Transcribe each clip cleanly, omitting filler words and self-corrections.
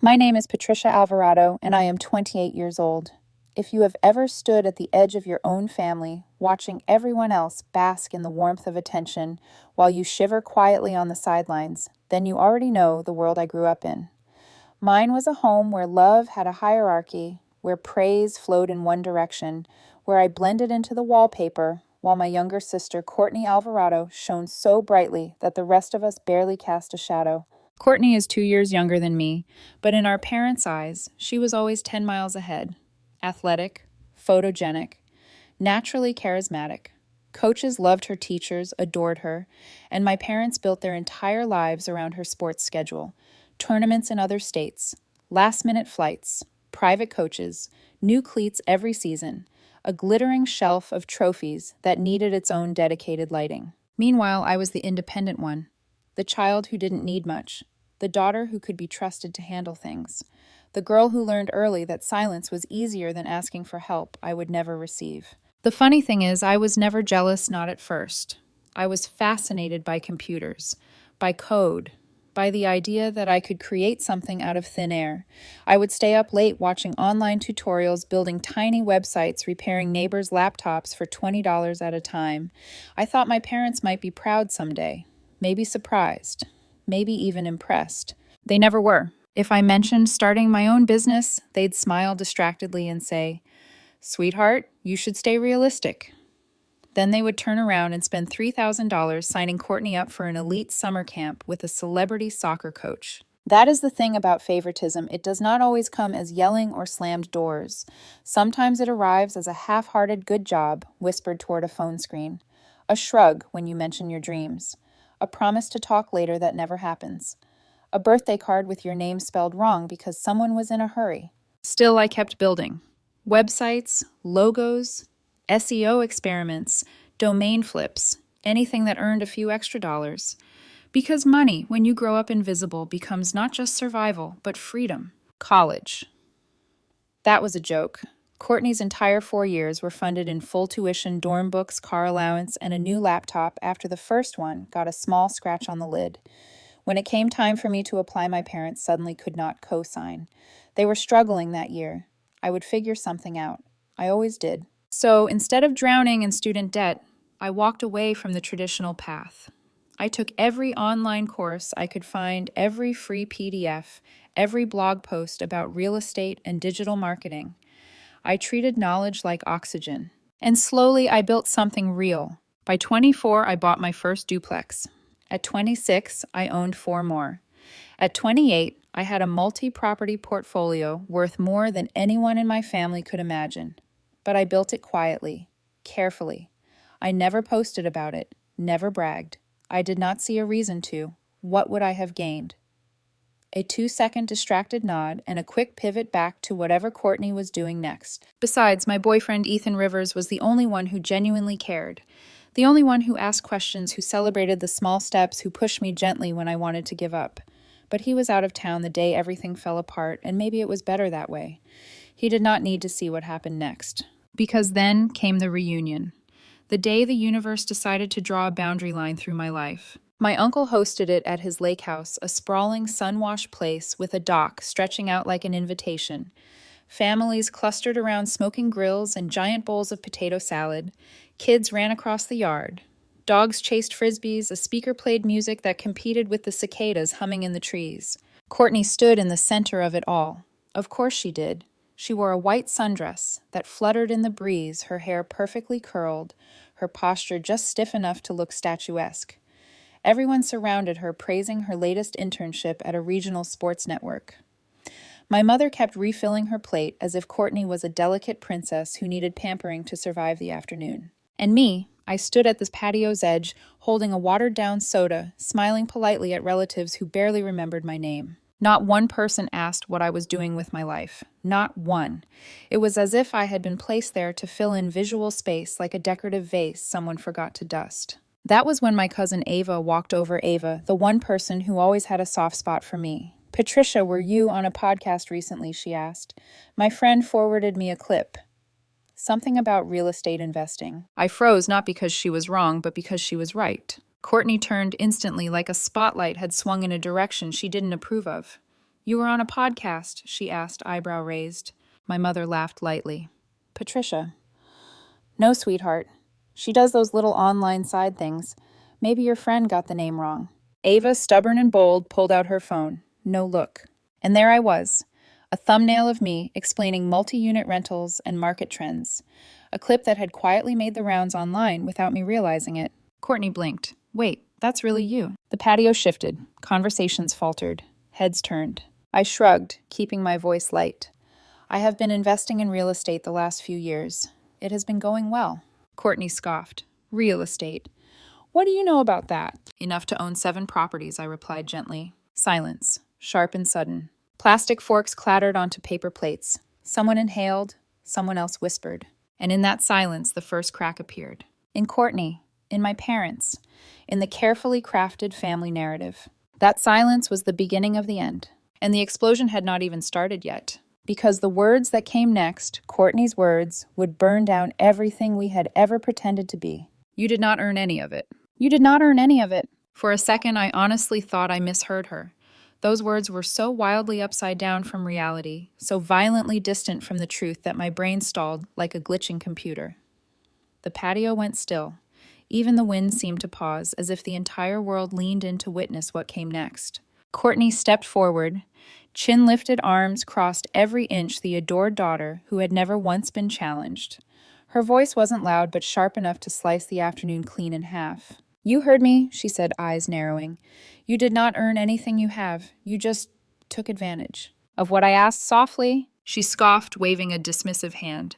My name is Patricia Alvarado, and I am 28 years old. If you have ever stood at the edge of your own family, watching everyone else bask in the warmth of attention while you shiver quietly on the sidelines, then you already know the world I grew up in. Mine was a home where love had a hierarchy, where praise flowed in one direction, where I blended into the wallpaper, while my younger sister, Courtney Alvarado, shone so brightly that the rest of us barely cast a shadow. Courtney is 2 years younger than me, but in our parents' eyes, she was always 10 miles ahead. Athletic, photogenic, naturally charismatic. Coaches loved her, teachers adored her, and my parents built their entire lives around her sports schedule. Tournaments in other states, last-minute flights, private coaches, new cleats every season, a glittering shelf of trophies that needed its own dedicated lighting. Meanwhile, I was the independent one, the child who didn't need much, the daughter who could be trusted to handle things, the girl who learned early that silence was easier than asking for help I would never receive. The funny thing is, I was never jealous, not at first. I was fascinated by computers, by code, by the idea that I could create something out of thin air. I would stay up late watching online tutorials, building tiny websites, repairing neighbors' laptops for $20 at a time. I thought my parents might be proud someday, maybe surprised, maybe even impressed. They never were. If I mentioned starting my own business, they'd smile distractedly and say, "Sweetheart, you should stay realistic." Then they would turn around and spend $3,000 signing Courtney up for an elite summer camp with a celebrity soccer coach. That is the thing about favoritism. It does not always come as yelling or slammed doors. Sometimes it arrives as a half-hearted good job whispered toward a phone screen, a shrug when you mention your dreams, a promise to talk later that never happens, a birthday card with your name spelled wrong because someone was in a hurry. Still, I kept building. Websites, logos, SEO experiments, domain flips, anything that earned a few extra dollars. Because money, when you grow up invisible, becomes not just survival, but freedom. College. That was a joke. Courtney's entire 4 years were funded in full tuition, dorm books, car allowance, and a new laptop after the first one got a small scratch on the lid. When it came time for me to apply, my parents suddenly could not co-sign. They were struggling that year. I would figure something out. I always did. So instead of drowning in student debt, I walked away from the traditional path. I took every online course I could find, every free PDF, every blog post about real estate and digital marketing. I treated knowledge like oxygen. And slowly I built something real. By 24, I bought my first duplex. At 26, I owned 4 more. At 28, I had a multi-property portfolio worth more than anyone in my family could imagine. But I built it quietly, carefully. I never posted about it, never bragged. I did not see a reason to. What would I have gained? A 2-second distracted nod and a quick pivot back to whatever Courtney was doing next. Besides, my boyfriend Ethan Rivers was the only one who genuinely cared. The only one who asked questions, who celebrated the small steps, who pushed me gently when I wanted to give up. But he was out of town the day everything fell apart, and maybe it was better that way. He did not need to see what happened next. Because then came the reunion. The day the universe decided to draw a boundary line through my life. My uncle hosted it at his lake house, a sprawling, sun-washed place with a dock stretching out like an invitation. Families clustered around smoking grills and giant bowls of potato salad. Kids ran across the yard. Dogs chased frisbees. A speaker played music that competed with the cicadas humming in the trees. Courtney stood in the center of it all. Of course she did. She wore a white sundress that fluttered in the breeze, her hair perfectly curled, her posture just stiff enough to look statuesque. Everyone surrounded her, praising her latest internship at a regional sports network. My mother kept refilling her plate as if Courtney was a delicate princess who needed pampering to survive the afternoon. And me, I stood at this patio's edge, holding a watered-down soda, smiling politely at relatives who barely remembered my name. Not one person asked what I was doing with my life. Not one. It was as if I had been placed there to fill in visual space like a decorative vase someone forgot to dust. That was when my cousin Ava walked over. Ava, the one person who always had a soft spot for me. "Patricia, were you on a podcast recently?" she asked. My friend forwarded me a clip. Something about real estate investing. I froze, not because she was wrong, but because she was right. Courtney turned instantly, like a spotlight had swung in a direction she didn't approve of. You were on a podcast, she asked, eyebrow raised. My mother laughed lightly. Patricia. No, sweetheart. She does those little online side things. Maybe your friend got the name wrong. Ava, stubborn and bold, pulled out her phone. No look. And there I was, a thumbnail of me explaining multi-unit rentals and market trends. A clip that had quietly made the rounds online without me realizing it. Courtney blinked. Wait, that's really you. The patio shifted. Conversations faltered. Heads turned. I shrugged, keeping my voice light. I have been investing in real estate the last few years. It has been going well. Courtney scoffed. Real estate. What do you know about that? Enough to own 7 properties, I replied gently. Silence, sharp and sudden. Plastic forks clattered onto paper plates. Someone inhaled, someone else whispered. And in that silence, the first crack appeared. In Courtney, in my parents, in the carefully crafted family narrative. That silence was the beginning of the end. And the explosion had not even started yet. Because the words that came next, Courtney's words, would burn down everything we had ever pretended to be. You did not earn any of it. You did not earn any of it. For a second, I honestly thought I misheard her. Those words were so wildly upside down from reality, so violently distant from the truth that my brain stalled like a glitching computer. The patio went still. Even the wind seemed to pause, as if the entire world leaned in to witness what came next. Courtney stepped forward. Chin-lifted arms crossed every inch the adored daughter who had never once been challenged. Her voice wasn't loud but sharp enough to slice the afternoon clean in half. You heard me, she said, eyes narrowing. You did not earn anything you have. You just took advantage. Of what I asked softly, she scoffed, waving a dismissive hand.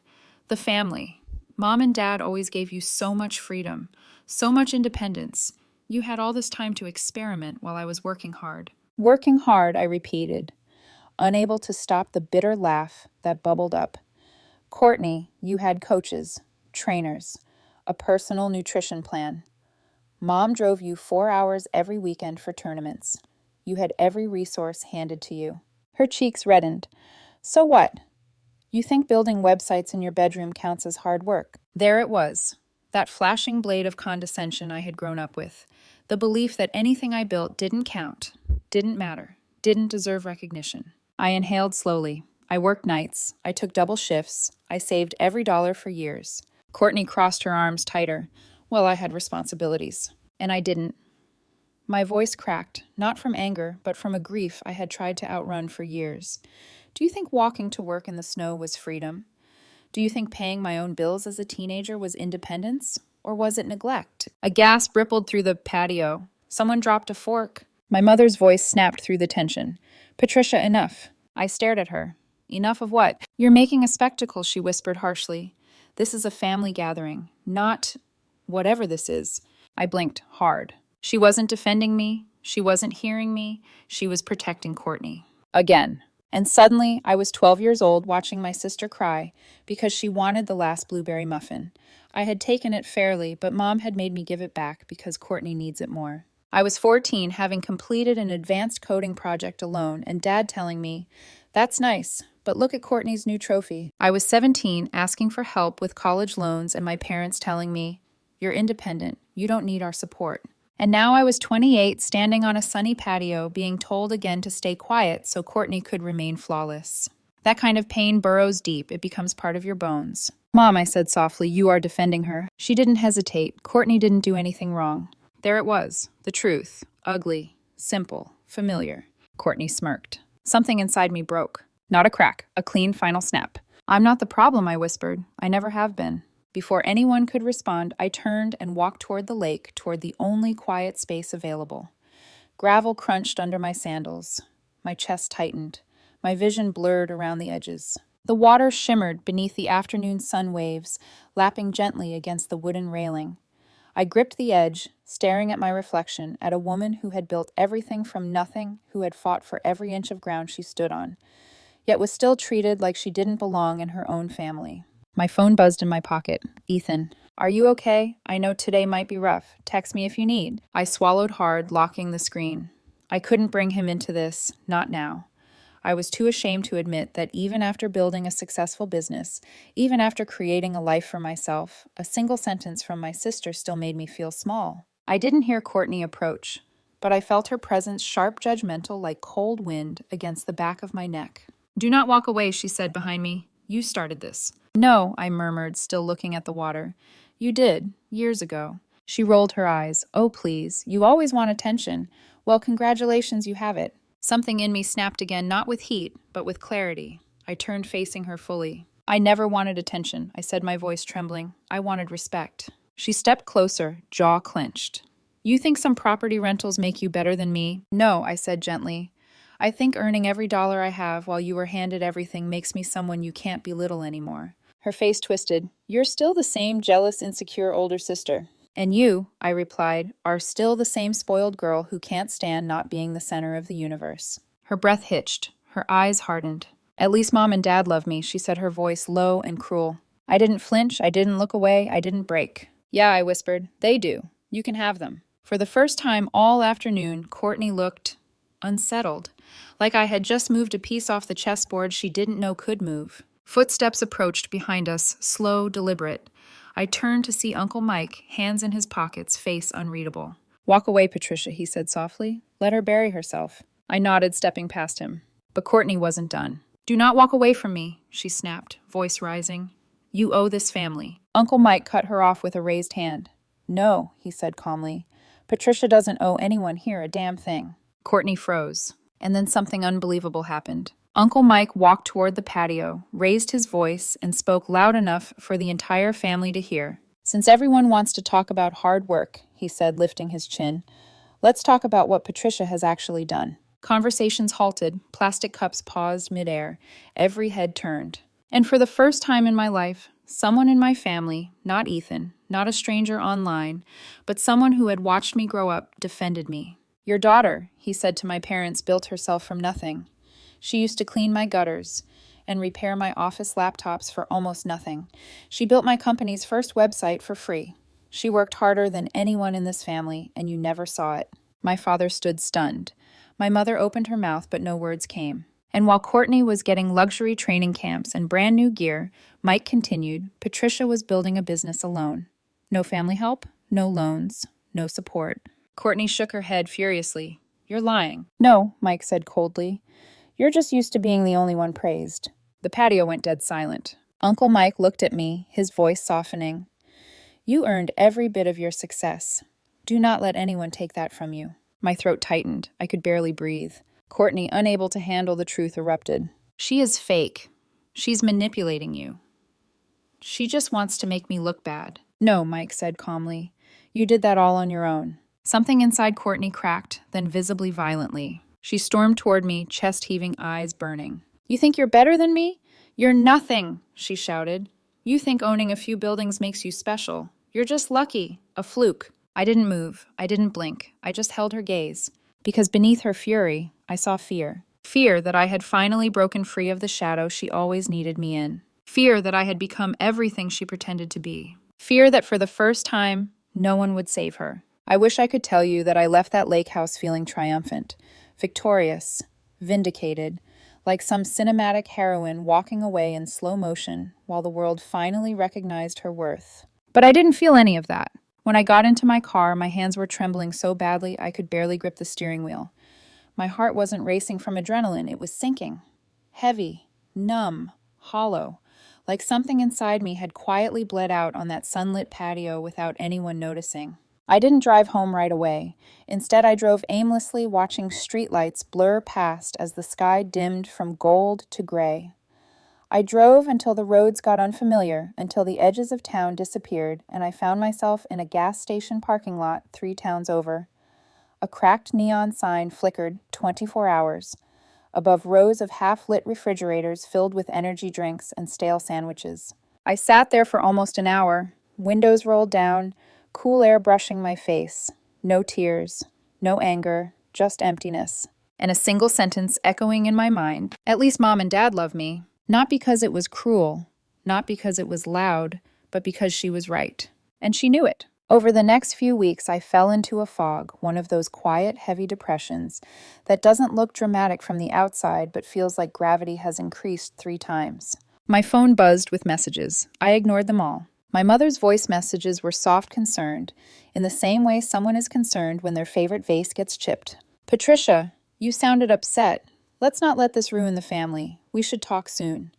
The family. Mom and Dad always gave you so much freedom, so much independence. You had all this time to experiment while I was working hard. Working hard, I repeated, unable to stop the bitter laugh that bubbled up. Courtney, you had coaches, trainers, a personal nutrition plan. Mom drove you 4 hours every weekend for tournaments. You had every resource handed to you. Her cheeks reddened. So what? You think building websites in your bedroom counts as hard work? There it was, that flashing blade of condescension I had grown up with. The belief that anything I built didn't count, didn't matter, didn't deserve recognition. I inhaled slowly. I worked nights. I took double shifts. I saved every dollar for years. Courtney crossed her arms tighter. Well, I had responsibilities. And I didn't. My voice cracked, not from anger, but from a grief I had tried to outrun for years. Do you think walking to work in the snow was freedom? Do you think paying my own bills as a teenager was independence? Or was it neglect? A gasp rippled through the patio. Someone dropped a fork. My mother's voice snapped through the tension. Patricia, enough. I stared at her. Enough of what? You're making a spectacle, she whispered harshly. This is a family gathering, not whatever this is. I blinked hard. She wasn't defending me. She wasn't hearing me. She was protecting Courtney. Again. And suddenly, I was 12 years old watching my sister cry because she wanted the last blueberry muffin. I had taken it fairly, but Mom had made me give it back because Courtney needs it more. I was 14, having completed an advanced coding project alone, and Dad telling me, "That's nice, but look at Courtney's new trophy." I was 17, asking for help with college loans, and my parents telling me, "You're independent. You don't need our support." And now I was 28, standing on a sunny patio, being told again to stay quiet so Courtney could remain flawless. That kind of pain burrows deep. It becomes part of your bones. Mom, I said softly, you are defending her. She didn't hesitate. Courtney didn't do anything wrong. There it was, the truth. Ugly, simple, familiar. Courtney smirked. Something inside me broke. Not a crack, a clean final snap. I'm not the problem, I whispered. I never have been. Before anyone could respond, I turned and walked toward the lake, toward the only quiet space available. Gravel crunched under my sandals. My chest tightened. My vision blurred around the edges. The water shimmered beneath the afternoon sun waves, lapping gently against the wooden railing. I gripped the edge, staring at my reflection, at a woman who had built everything from nothing, who had fought for every inch of ground she stood on, yet was still treated like she didn't belong in her own family. My phone buzzed in my pocket. Ethan. Are you okay? I know today might be rough. Text me if you need. I swallowed hard, locking the screen. I couldn't bring him into this. Not now. I was too ashamed to admit that even after building a successful business, even after creating a life for myself, a single sentence from my sister still made me feel small. I didn't hear Courtney approach. but I felt her presence sharp, judgmental, like cold wind against the back of my neck. "Do not walk away," she said behind me. "You started this." "No," I murmured, still looking at the water. "You did, years ago." She rolled her eyes. "Oh, please. You always want attention. Well, congratulations, you have it." Something in me snapped again, not with heat, but with clarity. I turned facing her fully. "I never wanted attention," I said, my voice trembling. "I wanted respect." She stepped closer, jaw clenched. "You think some property rentals make you better than me?" "No," I said gently. "I think earning every dollar I have while you were handed everything makes me someone you can't belittle anymore." Her face twisted. "You're still the same jealous, insecure older sister." "And you," I replied, "are still the same spoiled girl who can't stand not being the center of the universe." Her breath hitched. Her eyes hardened. "At least Mom and Dad love me," she said, her voice low and cruel. I didn't flinch. I didn't look away. I didn't break. "Yeah," I whispered. "They do. You can have them." For the first time all afternoon, Courtney looked unsettled, like I had just moved a piece off the chessboard she didn't know could move. Footsteps approached behind us, slow, deliberate. I turned to see Uncle Mike, hands in his pockets, face unreadable. "Walk away, Patricia," he said softly. "Let her bury herself." I nodded, stepping past him. But Courtney wasn't done. "Do not walk away from me," she snapped, voice rising. "You owe this family." Uncle Mike cut her off with a raised hand. "No," he said calmly. "Patricia doesn't owe anyone here a damn thing." Courtney froze. And then something unbelievable happened. Uncle Mike walked toward the patio, raised his voice, and spoke loud enough for the entire family to hear. "Since everyone wants to talk about hard work," he said, lifting his chin, "let's talk about what Patricia has actually done." Conversations halted, plastic cups paused midair, every head turned. And for the first time in my life, someone in my family, not Ethan, not a stranger online, but someone who had watched me grow up, defended me. "Your daughter," he said to my parents, "built herself from nothing. She used to clean my gutters and repair my office laptops for almost nothing. She built my company's first website for free. She worked harder than anyone in this family, and you never saw it." My father stood stunned. My mother opened her mouth, but no words came. And while Courtney was getting luxury training camps and brand new gear, Mike continued, Patricia was building a business alone. No family help, no loans, no support. Courtney shook her head furiously. "You're lying." "No," Mike said coldly. "You're just used to being the only one praised." The patio went dead silent. Uncle Mike looked at me, his voice softening. "You earned every bit of your success. Do not let anyone take that from you." My throat tightened. I could barely breathe. Courtney, unable to handle the truth, erupted. "She is fake. She's manipulating you. She just wants to make me look bad." "No," Mike said calmly. "You did that all on your own." Something inside Courtney cracked, then visibly violently. She stormed toward me, chest heaving, eyes burning. "You think you're better than me? You're nothing," she shouted. "You think owning a few buildings makes you special. You're just lucky, a fluke." I didn't move. I didn't blink. I just held her gaze. Because beneath her fury, I saw fear. Fear that I had finally broken free of the shadow she always needed me in. Fear that I had become everything she pretended to be. Fear that for the first time, no one would save her. I wish I could tell you that I left that lake house feeling triumphant, victorious, vindicated, like some cinematic heroine walking away in slow motion while the world finally recognized her worth. But I didn't feel any of that. When I got into my car, my hands were trembling so badly I could barely grip the steering wheel. My heart wasn't racing from adrenaline, it was sinking. Heavy, numb, hollow, like something inside me had quietly bled out on that sunlit patio without anyone noticing. I didn't drive home right away. Instead, I drove aimlessly, watching streetlights blur past as the sky dimmed from gold to gray. I drove until the roads got unfamiliar, until the edges of town disappeared, and I found myself in a gas station parking lot 3 towns over. A cracked neon sign flickered 24 hours, above rows of half-lit refrigerators filled with energy drinks and stale sandwiches. I sat there for almost an hour, windows rolled down, cool air brushing my face. No tears, no anger, just emptiness. And a single sentence echoing in my mind, "At least Mom and Dad love me." Not because it was cruel, not because it was loud, but because she was right. And she knew it. Over the next few weeks, I fell into a fog, one of those quiet, heavy depressions that doesn't look dramatic from the outside, but feels like gravity has increased 3 times. My phone buzzed with messages. I ignored them all. My mother's voice messages were soft concerned, in the same way someone is concerned when their favorite vase gets chipped. Patricia, you sounded upset. Let's not let this ruin the family. We should talk soon.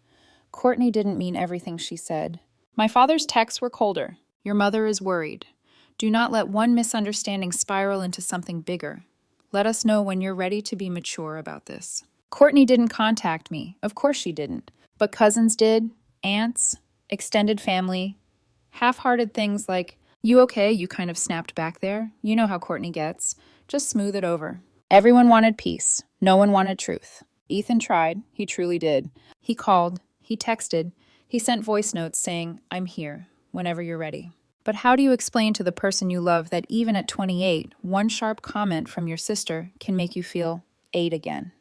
Courtney didn't mean everything she said. My father's texts were colder. Your mother is worried. Do not let one misunderstanding spiral into something bigger. Let us know when you're ready to be mature about this. Courtney didn't contact me. Of course she didn't. But cousins did, aunts, extended family, half-hearted things like, you okay? You kind of snapped back there. You know how Courtney gets. Just smooth it over. Everyone wanted peace. No one wanted truth. Ethan tried. He truly did. He called. He texted. He sent voice notes saying, I'm here, whenever you're ready. But how do you explain to the person you love that even at 28, one sharp comment from your sister can make you feel 8 again?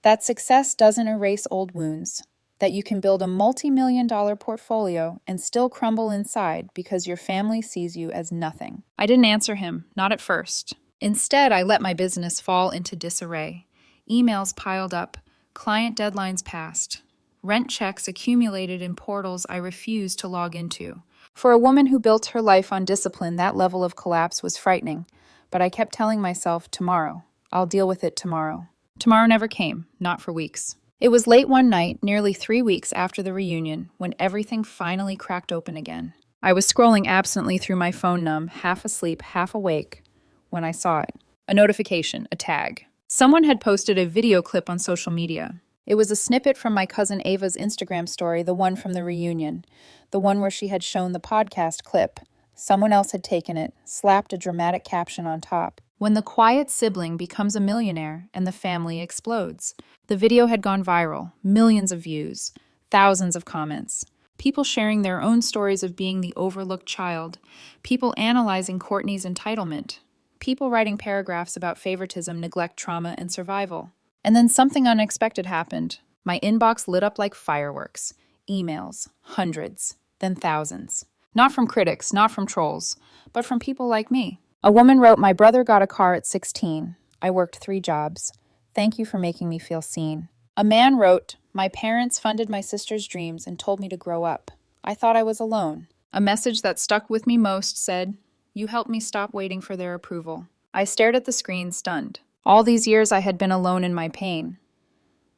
That success doesn't erase old wounds. That you can build a multi-million-dollar portfolio and still crumble inside because your family sees you as nothing. I didn't answer him, not at first. Instead, I let my business fall into disarray. Emails piled up, client deadlines passed, rent checks accumulated in portals I refused to log into. For a woman who built her life on discipline, that level of collapse was frightening, but I kept telling myself, tomorrow. I'll deal with it tomorrow. Tomorrow never came, not for weeks. It was late one night, nearly 3 weeks after the reunion, when everything finally cracked open again. I was scrolling absently through my phone numb, half asleep, half awake, when I saw it. A notification, a tag. Someone had posted a video clip on social media. It was a snippet from my cousin Ava's Instagram story, the one from the reunion, the one where she had shown the podcast clip. Someone else had taken it, slapped a dramatic caption on top. When the quiet sibling becomes a millionaire and the family explodes. The video had gone viral, millions of views, thousands of comments. People sharing their own stories of being the overlooked child. People analyzing Courtney's entitlement. People writing paragraphs about favoritism, neglect, trauma, and survival. And then something unexpected happened. My inbox lit up like fireworks. Emails, hundreds, then thousands. Not from critics, not from trolls, but from people like me. A woman wrote, my brother got a car at 16. I worked 3 jobs. Thank you for making me feel seen. A man wrote, my parents funded my sister's dreams and told me to grow up. I thought I was alone. A message that stuck with me most said, you helped me stop waiting for their approval. I stared at the screen, stunned. All these years I had been alone in my pain,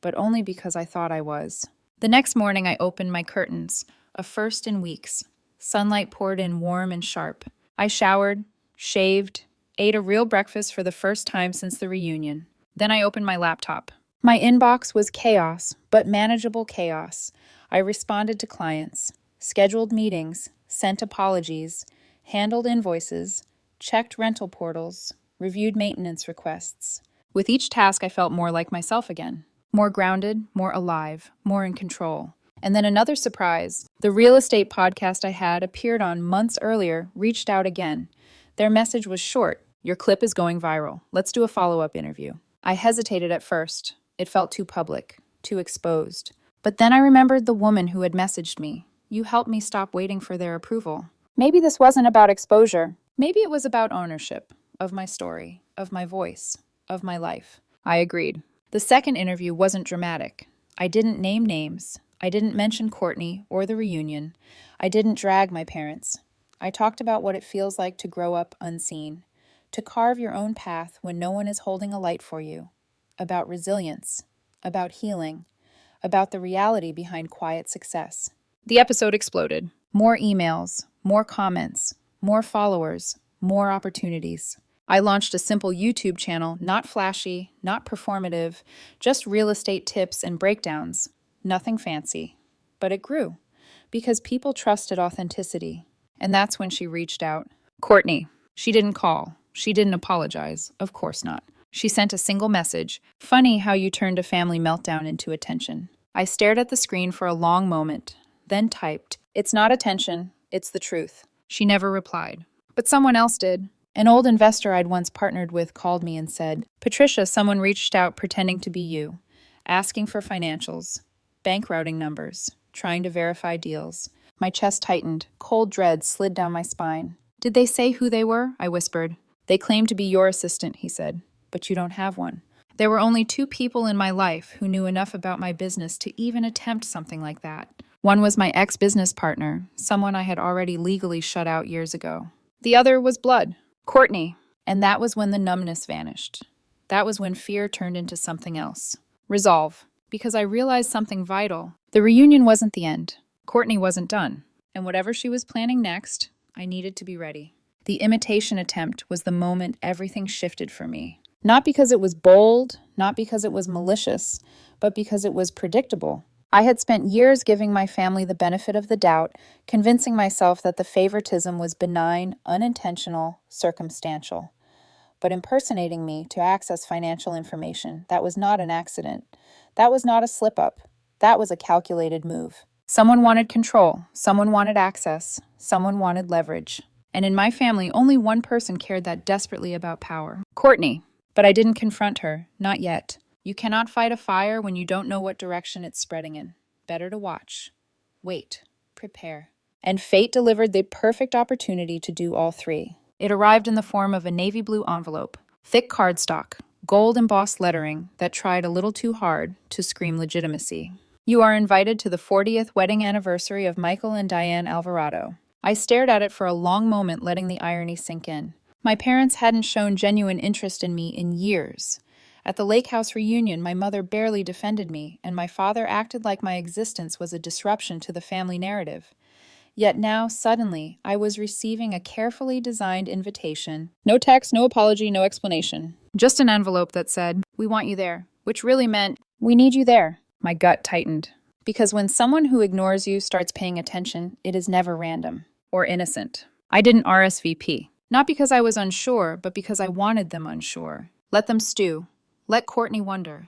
but only because I thought I was. The next morning I opened my curtains, a first in weeks. Sunlight poured in warm and sharp. I showered, shaved, ate a real breakfast for the first time since the reunion. Then I opened my laptop. My inbox was chaos, but manageable chaos. I responded to clients, scheduled meetings, sent apologies, handled invoices, checked rental portals, reviewed maintenance requests. With each task, I felt more like myself again. More grounded, more alive, more in control. And then another surprise. The real estate podcast I had appeared on months earlier reached out again. Their message was short. Your clip is going viral. Let's do a follow-up interview. I hesitated at first. It felt too public, too exposed. But then I remembered the woman who had messaged me. You helped me stop waiting for their approval. Maybe this wasn't about exposure. Maybe it was about ownership of my story, of my voice, of my life. I agreed. The second interview wasn't dramatic. I didn't name names. I didn't mention Courtney or the reunion. I didn't drag my parents. I talked about what it feels like to grow up unseen, to carve your own path when no one is holding a light for you, about resilience, about healing, about the reality behind quiet success. The episode exploded. More emails, more comments, more followers, more opportunities. I launched a simple YouTube channel, not flashy, not performative, just real estate tips and breakdowns. Nothing fancy. But it grew because people trusted authenticity. And that's when she reached out. Courtney. She didn't call. She didn't apologize. Of course not. She sent a single message. Funny how you turned a family meltdown into attention. I stared at the screen for a long moment, then typed, it's not attention, it's the truth. She never replied. But someone else did. An old investor I'd once partnered with called me and said, Patricia, someone reached out pretending to be you, asking for financials, bank routing numbers, trying to verify deals. My chest tightened. Cold dread slid down my spine. Did they say who they were? I whispered. They claim to be your assistant, he said, but you don't have one. There were only 2 people in my life who knew enough about my business to even attempt something like that. One was my ex-business partner, someone I had already legally shut out years ago. The other was blood, Courtney. And that was when the numbness vanished. That was when fear turned into something else. Resolve. Because I realized something vital. The reunion wasn't the end. Courtney wasn't done. And whatever she was planning next, I needed to be ready. The imitation attempt was the moment everything shifted for me. Not because it was bold, not because it was malicious, but because it was predictable. I had spent years giving my family the benefit of the doubt, convincing myself that the favoritism was benign, unintentional, circumstantial. But impersonating me to access financial information, that was not an accident. That was not a slip-up. That was a calculated move. Someone wanted control, someone wanted access, someone wanted leverage. And in my family, only one person cared that desperately about power. Courtney. But I didn't confront her, not yet. You cannot fight a fire when you don't know what direction it's spreading in. Better to watch. Wait. Prepare. And fate delivered the perfect opportunity to do all three. It arrived in the form of a navy blue envelope, thick cardstock, gold embossed lettering that tried a little too hard to scream legitimacy. You are invited to the 40th wedding anniversary of Michael and Diane Alvarado. I stared at it for a long moment, letting the irony sink in. My parents hadn't shown genuine interest in me in years. At the lake house reunion, my mother barely defended me, and my father acted like my existence was a disruption to the family narrative. Yet now, suddenly, I was receiving a carefully designed invitation. No text, no apology, no explanation. Just an envelope that said, "We want you there," which really meant, "We need you there." My gut tightened. Because when someone who ignores you starts paying attention, it is never random or innocent. I didn't RSVP. Not because I was unsure, but because I wanted them unsure. Let them stew. Let Courtney wonder.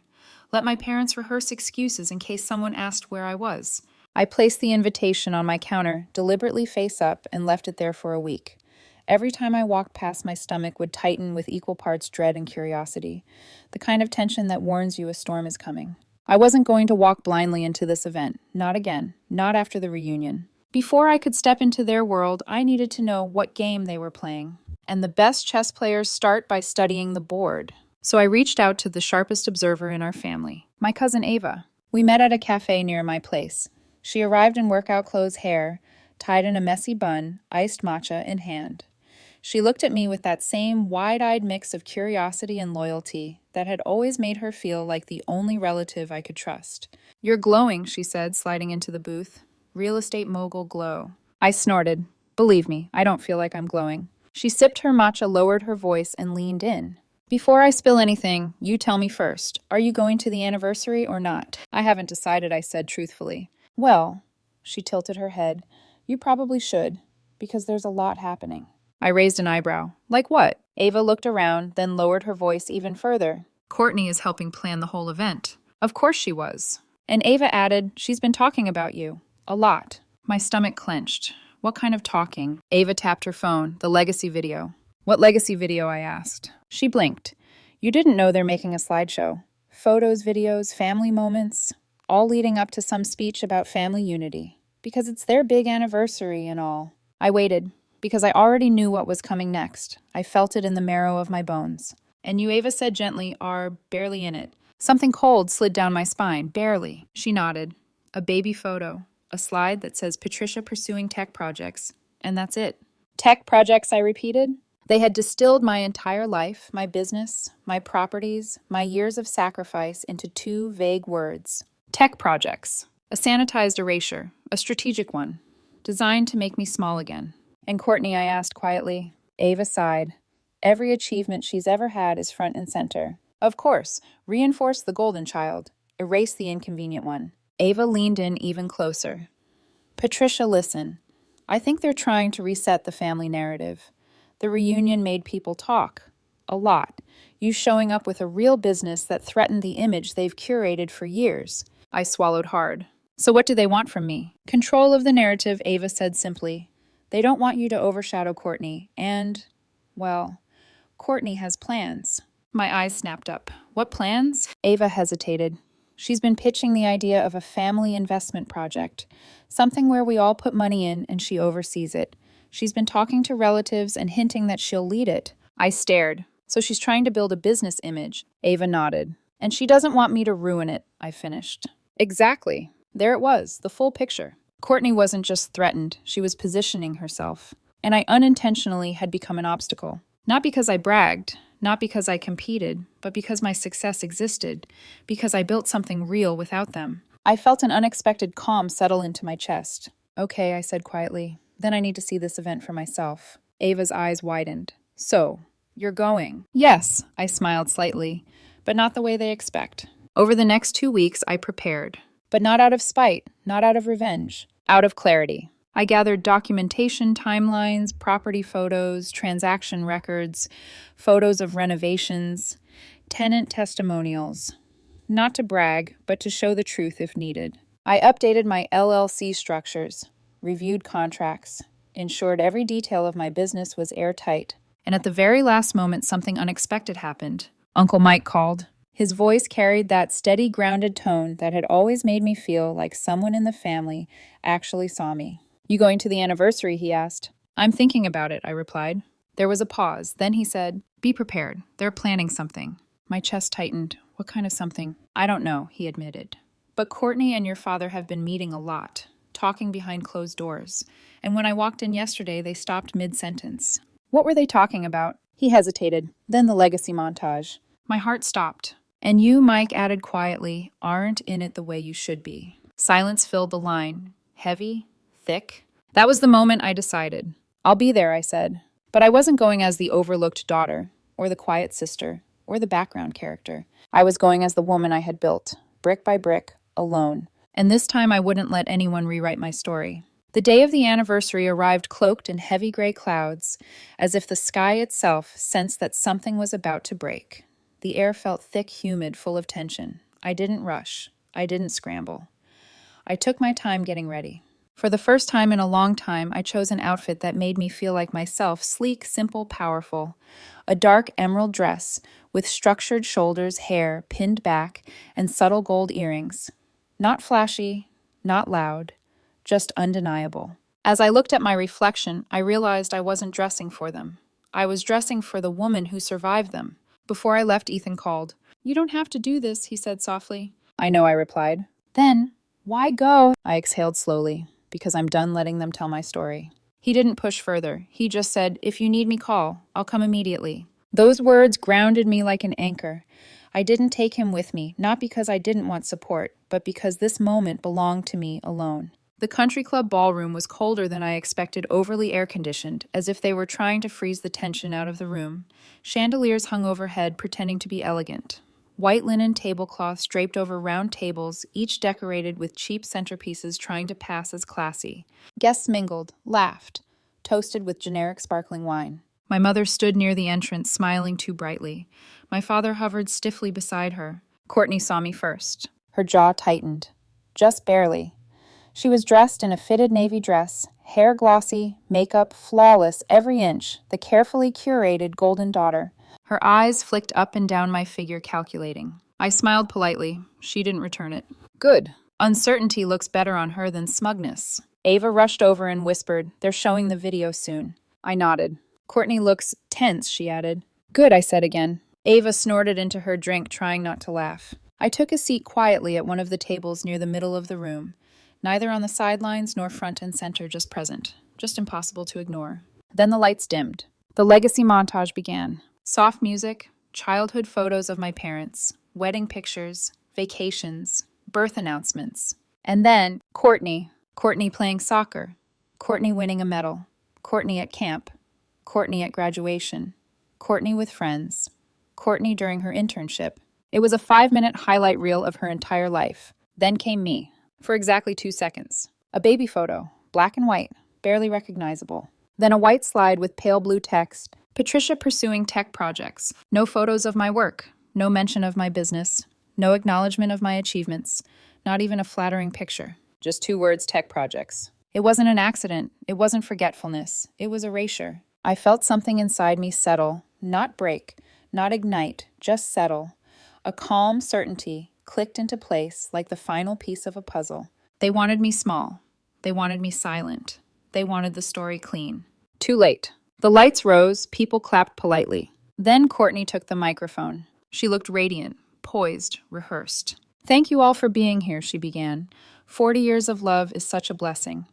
Let my parents rehearse excuses in case someone asked where I was. I placed the invitation on my counter, deliberately face up, and left it there for a week. Every time I walked past, my stomach would tighten with equal parts dread and curiosity, the kind of tension that warns you a storm is coming. I wasn't going to walk blindly into this event. Not again. Not after the reunion. Before I could step into their world, I needed to know what game they were playing. And the best chess players start by studying the board. So I reached out to the sharpest observer in our family, my cousin Ava. We met at a cafe near my place. She arrived in workout clothes hair, tied in a messy bun, iced matcha in hand. She looked at me with that same wide-eyed mix of curiosity and loyalty that had always made her feel like the only relative I could trust. "You're glowing," she said, sliding into the booth. Real estate mogul glow. I snorted. "Believe me, I don't feel like I'm glowing." She sipped her matcha, lowered her voice, and leaned in. "Before I spill anything, you tell me first. Are you going to the anniversary or not?" "I haven't decided," I said truthfully. "Well," she tilted her head, "you probably should, because there's a lot happening." I raised an eyebrow. "Like what?" Ava looked around, then lowered her voice even further. "Courtney is helping plan the whole event." Of course she was. And Ava added, "She's been talking about you. A lot." My stomach clenched. What kind of talking? Ava tapped her phone. The legacy video. "What legacy video?" I asked. She blinked. "You didn't know they're making a slideshow. Photos, videos, family moments, all leading up to some speech about family unity. Because it's their big anniversary and all." I waited, because I already knew what was coming next. I felt it in the marrow of my bones. "And you," Ava said gently, "are barely in it." Something cold slid down my spine. "Barely." She nodded. "A baby photo. A slide that says Patricia pursuing tech projects. And that's it." "Tech projects," I repeated. They had distilled my entire life, my business, my properties, my years of sacrifice into two vague words. Tech projects. A sanitized erasure, a strategic one, designed to make me small again. "And Courtney," I asked quietly. Ava sighed. "Every achievement she's ever had is front and center." "Of course. Reinforce the golden child. Erase the inconvenient one." Ava leaned in even closer. "Patricia, listen. I think they're trying to reset the family narrative. The reunion made people talk. A lot. You showing up with a real business that threatened the image they've curated for years." I swallowed hard. "So what do they want from me?" "Control of the narrative," Ava said simply. "They don't want you to overshadow Courtney. And, well, Courtney has plans." My eyes snapped up. "What plans?" Ava hesitated. "She's been pitching the idea of a family investment project, something where we all put money in and she oversees it. She's been talking to relatives and hinting that she'll lead it." I stared. "So she's trying to build a business image." Ava nodded. "And she doesn't want me to ruin it," I finished. Exactly. There it was, the full picture. Courtney wasn't just threatened, she was positioning herself. And I unintentionally had become an obstacle. Not because I bragged, not because I competed, but because my success existed, because I built something real without them. I felt an unexpected calm settle into my chest. Okay, I said quietly. Then I need to see this event for myself. Ava's eyes widened. So, you're going? Yes, I smiled slightly, but not the way they expect. Over the next 2 weeks, I prepared. But not out of spite, not out of revenge, out of clarity. I gathered documentation, timelines, property photos, transaction records, photos of renovations, tenant testimonials. Not to brag, but to show the truth if needed. I updated my LLC structures, reviewed contracts, ensured every detail of my business was airtight. And at the very last moment, something unexpected happened. Uncle Mike called. His voice carried that steady, grounded tone that had always made me feel like someone in the family actually saw me. You going to the anniversary? He asked. I'm thinking about it, I replied. There was a pause. Then he said, be prepared. They're planning something. My chest tightened. What kind of something? I don't know, he admitted. But Courtney and your father have been meeting a lot, talking behind closed doors. And when I walked in yesterday, they stopped mid-sentence. What were they talking about? He hesitated. Then the legacy montage. My heart stopped. And you, Mike added quietly, aren't in it the way you should be. Silence filled the line. Heavy, thick. That was the moment I decided. I'll be there, I said. But I wasn't going as the overlooked daughter, or the quiet sister, or the background character. I was going as the woman I had built, brick by brick, alone. And this time I wouldn't let anyone rewrite my story. The day of the anniversary arrived cloaked in heavy gray clouds, as if the sky itself sensed that something was about to break. The air felt thick, humid, full of tension. I didn't rush. I didn't scramble. I took my time getting ready. For the first time in a long time, I chose an outfit that made me feel like myself, sleek, simple, powerful. A dark emerald dress with structured shoulders, hair pinned back, and subtle gold earrings. Not flashy, not loud, just undeniable. As I looked at my reflection, I realized I wasn't dressing for them. I was dressing for the woman who survived them. Before I left, Ethan called. You don't have to do this, he said softly. I know, I replied. Then, why go? I exhaled slowly, because I'm done letting them tell my story. He didn't push further. He just said, if you need me, call. I'll come immediately. Those words grounded me like an anchor. I didn't take him with me, not because I didn't want support, but because this moment belonged to me alone. The country club ballroom was colder than I expected, overly air-conditioned, as if they were trying to freeze the tension out of the room. Chandeliers hung overhead, pretending to be elegant. White linen tablecloths draped over round tables, each decorated with cheap centerpieces trying to pass as classy. Guests mingled, laughed, toasted with generic sparkling wine. My mother stood near the entrance, smiling too brightly. My father hovered stiffly beside her. Courtney saw me first. Her jaw tightened. Just barely. She was dressed in a fitted navy dress, hair glossy, makeup flawless every inch, the carefully curated golden daughter. Her eyes flicked up and down my figure, calculating. I smiled politely. She didn't return it. Good. Uncertainty looks better on her than smugness. Ava rushed over and whispered, they're showing the video soon. I nodded. Courtney looks tense, she added. Good, I said again. Ava snorted into her drink, trying not to laugh. I took a seat quietly at one of the tables near the middle of the room. Neither on the sidelines nor front and center, just present. Just impossible to ignore. Then the lights dimmed. The legacy montage began. Soft music, childhood photos of my parents, wedding pictures, vacations, birth announcements. And then Courtney. Courtney playing soccer. Courtney winning a medal. Courtney at camp. Courtney at graduation. Courtney with friends. Courtney during her internship. It was a 5-minute highlight reel of her entire life. Then came me. For exactly 2 seconds. A baby photo, black and white, barely recognizable. Then a white slide with pale blue text, Patricia pursuing tech projects. No photos of my work, no mention of my business, no acknowledgement of my achievements, not even a flattering picture. Just 2 words, tech projects. It wasn't an accident, it wasn't forgetfulness, it was erasure. I felt something inside me settle, not break, not ignite, just settle. A calm certainty clicked into place like the final piece of a puzzle. They wanted me small. They wanted me silent. They wanted the story clean. Too late. The lights rose, people clapped politely. Then Courtney took the microphone. She looked radiant, poised, rehearsed. Thank you all for being here, she began. 40 years of love is such a blessing.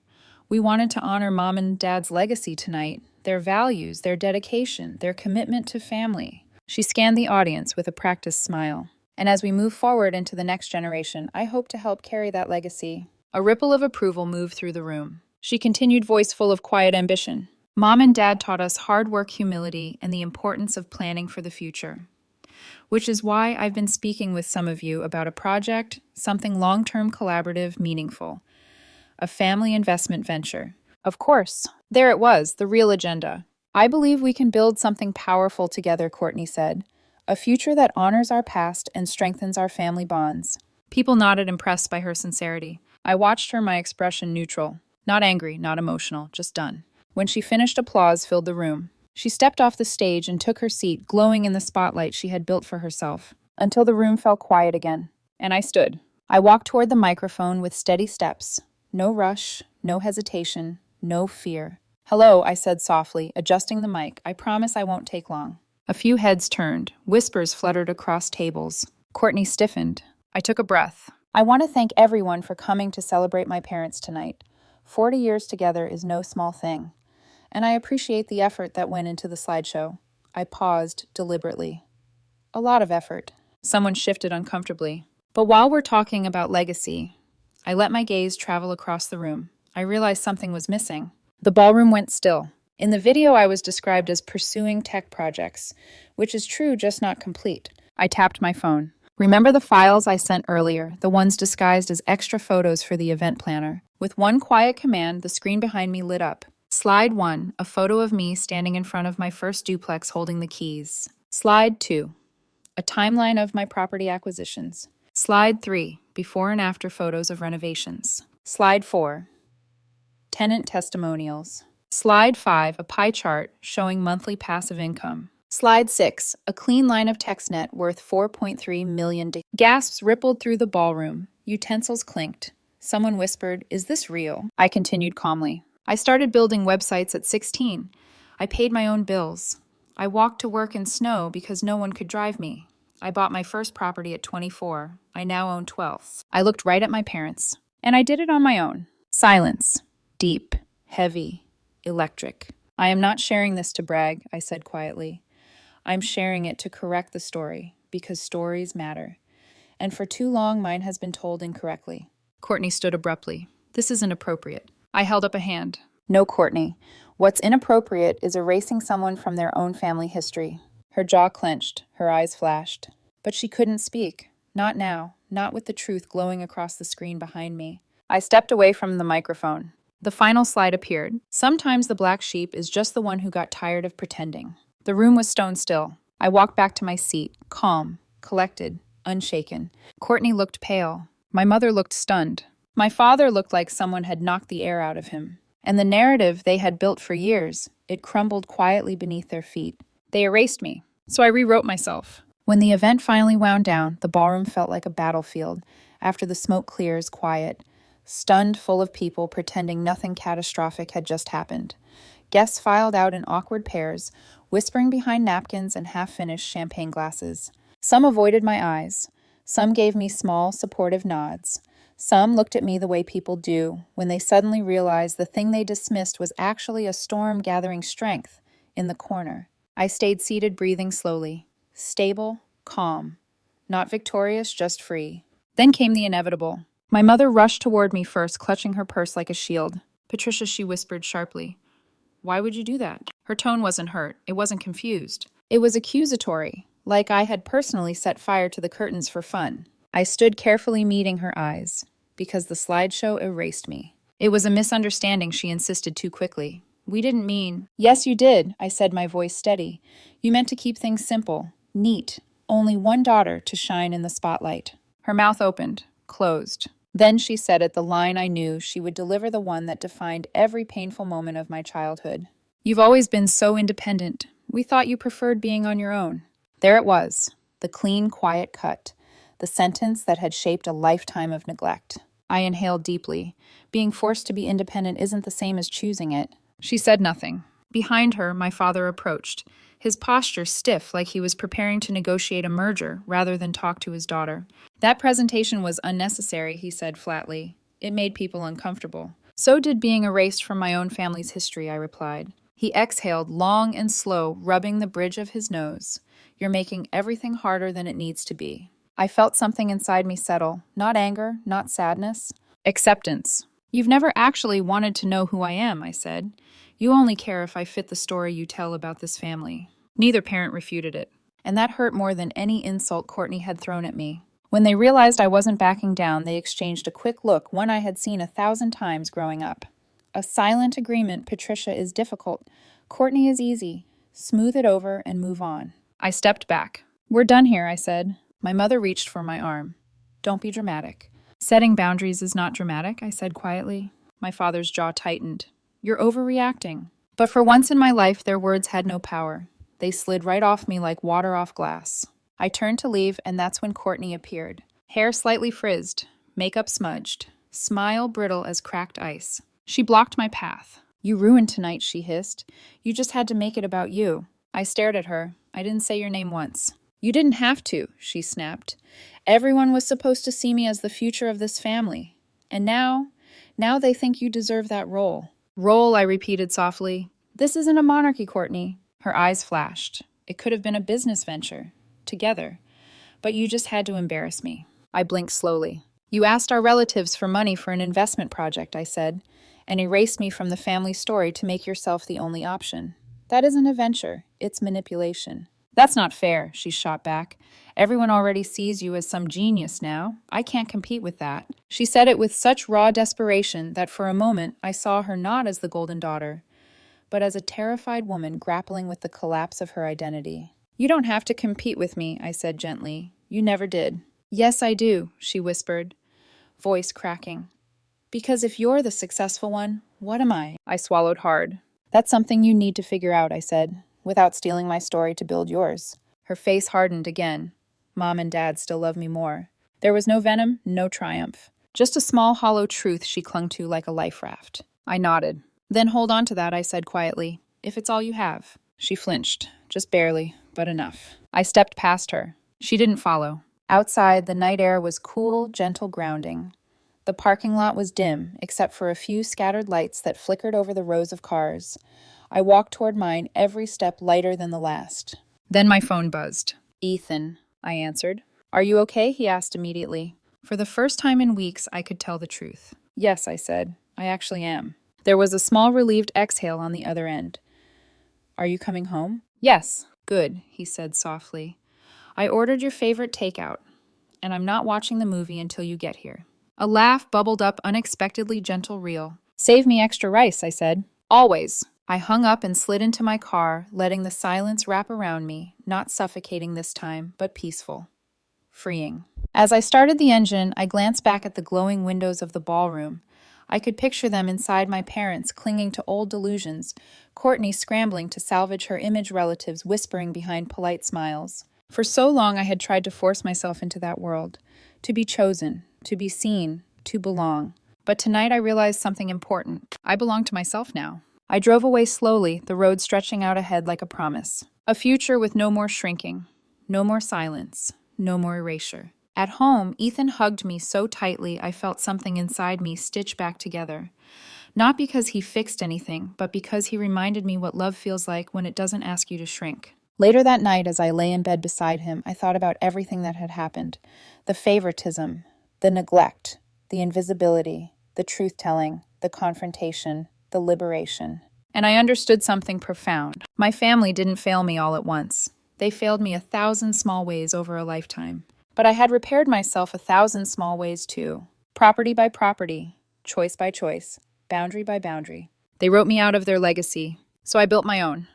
We wanted to honor Mom and Dad's legacy tonight, their values, their dedication, their commitment to family. She scanned the audience with a practiced smile. And as we move forward into the next generation, I hope to help carry that legacy. A ripple of approval moved through the room. She continued, voice full of quiet ambition. Mom and Dad taught us hard work, humility, and the importance of planning for the future. Which is why I've been speaking with some of you about a project, something long-term, collaborative, meaningful. A family investment venture. Of course. There it was, the real agenda. I believe we can build something powerful together, Courtney said. A future that honors our past and strengthens our family bonds. People nodded, impressed by her sincerity. I watched her, my expression neutral. Not angry, not emotional, just done. When she finished, applause filled the room. She stepped off the stage and took her seat, glowing in the spotlight she had built for herself, until the room fell quiet again. And I stood. I walked toward the microphone with steady steps. No rush, no hesitation, no fear. Hello, I said softly, adjusting the mic. I promise I won't take long. A few heads turned. Whispers fluttered across tables. Courtney stiffened. I took a breath. I want to thank everyone for coming to celebrate my parents tonight. 40 years together is no small thing. And I appreciate the effort that went into the slideshow. I paused deliberately. A lot of effort. Someone shifted uncomfortably. But while we're talking about legacy, I let my gaze travel across the room. I realized something was missing. The ballroom went still. In the video, I was described as pursuing tech projects, which is true, just not complete. I tapped my phone. Remember the files I sent earlier, the ones disguised as extra photos for the event planner? With one quiet command, the screen behind me lit up. Slide 1, a photo of me standing in front of my first duplex holding the keys. Slide 2, a timeline of my property acquisitions. Slide 3, before and after photos of renovations. Slide 4, tenant testimonials. Slide 5, a pie chart showing monthly passive income. Slide 6, a clean line of TextNet worth $4.3 million. Gasps rippled through the ballroom. Utensils clinked. Someone whispered, "Is this real?" I continued calmly. I started building websites at 16. I paid my own bills. I walked to work in snow because no one could drive me. I bought my first property at 24. I now own 12. I looked right at my parents. And I did it on my own. Silence. Deep. Heavy. Electric. I am not sharing this to brag, I said quietly. I'm sharing it to correct the story, because stories matter. And for too long, mine has been told incorrectly. Courtney stood abruptly. This isn't appropriate. I held up a hand. No, Courtney. What's inappropriate is erasing someone from their own family history. Her jaw clenched, her eyes flashed. But she couldn't speak. Not now, not with the truth glowing across the screen behind me. I stepped away from the microphone. The final slide appeared. Sometimes the black sheep is just the one who got tired of pretending. The room was stone still. I walked back to my seat, calm, collected, unshaken. Courtney looked pale. My mother looked stunned. My father looked like someone had knocked the air out of him. And the narrative they had built for years, it crumbled quietly beneath their feet. They erased me, so I rewrote myself. When the event finally wound down, the ballroom felt like a battlefield. After the smoke clears, quiet, stunned, full of people pretending nothing catastrophic had just happened. Guests filed out in awkward pairs, whispering behind napkins and half-finished champagne glasses. Some avoided my eyes. Some gave me small, supportive nods. Some looked at me the way people do when they suddenly realized the thing they dismissed was actually a storm gathering strength in the corner. I stayed seated, breathing slowly. Stable, calm. Not victorious, just free. Then came the inevitable. My mother rushed toward me first, clutching her purse like a shield. "Patricia," she whispered sharply. "Why would you do that?" Her tone wasn't hurt. It wasn't confused. It was accusatory, like I had personally set fire to the curtains for fun. I stood carefully meeting her eyes, because the slideshow erased me. It was a misunderstanding, she insisted too quickly. "We didn't mean—" "Yes, you did," I said, my voice steady. "You meant to keep things simple, neat, only one daughter to shine in the spotlight." Her mouth opened, closed. Then she said it, the line I knew she would deliver, the one that defined every painful moment of my childhood. "You've always been so independent. We thought you preferred being on your own." There it was, the clean, quiet cut, the sentence that had shaped a lifetime of neglect. I inhaled deeply. Being forced to be independent isn't the same as choosing it. She said nothing. Behind her, my father approached, his posture stiff like he was preparing to negotiate a merger rather than talk to his daughter. That presentation was unnecessary, he said flatly. It made people uncomfortable. So did being erased from my own family's history, I replied. He exhaled long and slow, rubbing the bridge of his nose. You're making everything harder than it needs to be. I felt something inside me settle. Not anger, not sadness. Acceptance. You've never actually wanted to know who I am, I said. You only care if I fit the story you tell about this family. Neither parent refuted it. And that hurt more than any insult Courtney had thrown at me. When they realized I wasn't backing down, they exchanged a quick look, one I had seen 1,000 times growing up. A silent agreement, Patricia, is difficult. Courtney is easy. Smooth it over and move on. I stepped back. We're done here, I said. My mother reached for my arm. Don't be dramatic. Setting boundaries is not dramatic, I said quietly. My father's jaw tightened. You're overreacting. But for once in my life, their words had no power. They slid right off me like water off glass. I turned to leave, and that's when Courtney appeared. Hair slightly frizzed, makeup smudged, smile brittle as cracked ice. She blocked my path. You ruined tonight, she hissed. You just had to make it about you. I stared at her. I didn't say your name once. You didn't have to, she snapped. Everyone was supposed to see me as the future of this family. And now they think you deserve that role. Role, I repeated softly. This isn't a monarchy, Courtney. Her eyes flashed. It could have been a business venture. Together. But you just had to embarrass me. I blinked slowly. You asked our relatives for money for an investment project, I said, and erased me from the family story to make yourself the only option. That isn't a venture. It's manipulation. That's not fair, she shot back. Everyone already sees you as some genius now. I can't compete with that. She said it with such raw desperation that for a moment I saw her not as the golden daughter, but as a terrified woman grappling with the collapse of her identity. You don't have to compete with me, I said gently. You never did. Yes, I do, she whispered, voice cracking. Because if you're the successful one, what am I? I swallowed hard. That's something you need to figure out, I said, without stealing my story to build yours. Her face hardened again. Mom and Dad still love me more. There was no venom, no triumph. Just a small hollow truth she clung to like a life raft. I nodded. Then hold on to that, I said quietly, if it's all you have. She flinched, just barely, but enough. I stepped past her. She didn't follow. Outside, the night air was cool, gentle grounding. The parking lot was dim, except for a few scattered lights that flickered over the rows of cars. I walked toward mine, every step lighter than the last. Then my phone buzzed. Ethan, I answered. Are you okay? He asked immediately. For the first time in weeks, I could tell the truth. Yes, I said. I actually am. There was a small relieved exhale on the other end. Are you coming home? Yes. Good, he said softly. I ordered your favorite takeout, and I'm not watching the movie until you get here. A laugh bubbled up, unexpectedly gentle real. Save me extra rice, I said. Always. I hung up and slid into my car, letting the silence wrap around me, not suffocating this time, but peaceful. Freeing. As I started the engine, I glanced back at the glowing windows of the ballroom. I could picture them inside my parents, clinging to old delusions, Courtney scrambling to salvage her image relatives, whispering behind polite smiles. For so long I had tried to force myself into that world, to be chosen, to be seen, to belong. But tonight I realized something important. I belong to myself now. I drove away slowly, the road stretching out ahead like a promise. A future with no more shrinking, no more silence, no more erasure. At home, Ethan hugged me so tightly I felt something inside me stitch back together. Not because he fixed anything, but because he reminded me what love feels like when it doesn't ask you to shrink. Later that night, as I lay in bed beside him, I thought about everything that had happened. The favoritism, the neglect, the invisibility, the truth-telling, the confrontation, the liberation. And I understood something profound. My family didn't fail me all at once. They failed me 1,000 small ways over a lifetime. But I had repaired myself 1,000 small ways too. Property by property, choice by choice, boundary by boundary. They wrote me out of their legacy, so I built my own.